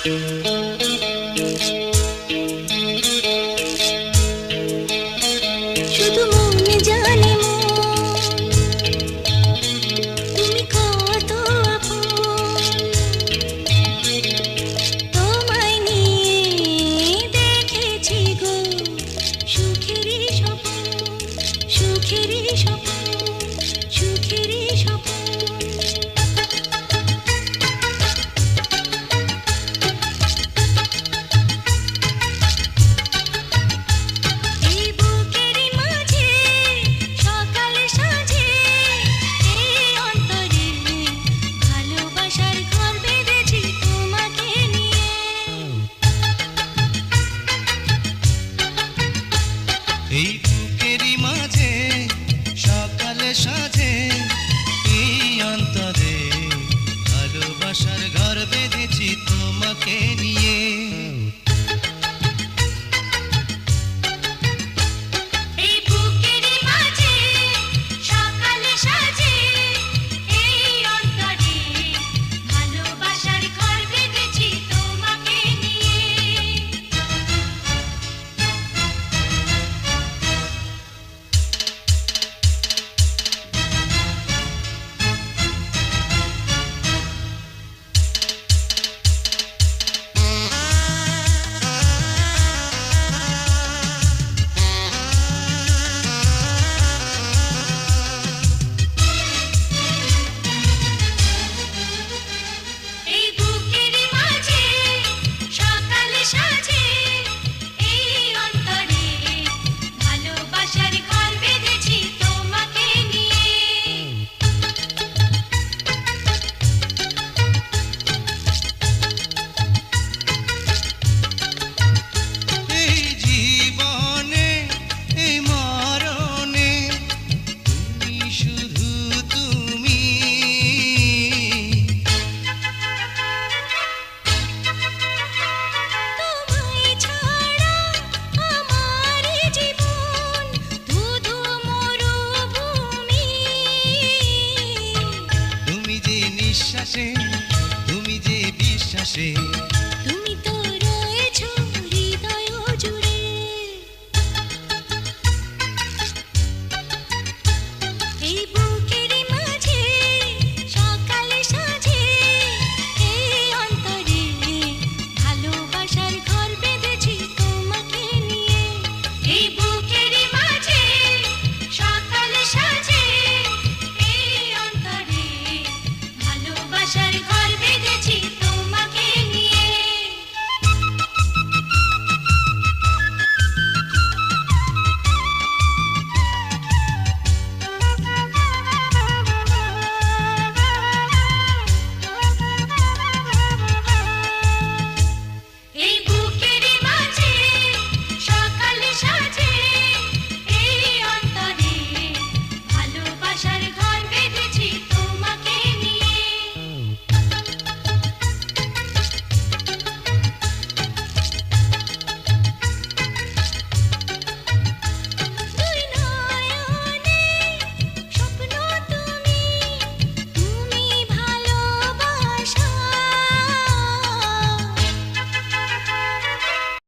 শুধু মনে জানে তুমি কত আপন, তোমায় নিয়ে দেখেছি গো সুখেরই স্বপ্ন, সুখেরই স্বপ্ন, সুখেরই স্বপ্ন। এই বুকেরই মাঝে সকালে সাজে এই অন্তরে ভালোবাসার ঘর বেঁধেছি তোমাকে নিয়ে। এই বুকেরই মাঝে সকালে সাজে এই অন্তরে ভালোবাসার ঘর বেঁধেছি তোমাকে নিয়ে। এই বুকেরই মাঝে সকালে সাজে এই অন্তরে ভালোবাসার ঘর বেঁধেছি তোমাকে নিয়ে। এই জীবনে এই মরণে তুমি শুধু তুমি। তোমায় ছাড়া আমার জীবন ধুধু মরুভূমি। তুমি যে নিঃশ্বাসে, তুমি যে বিশ্বাসে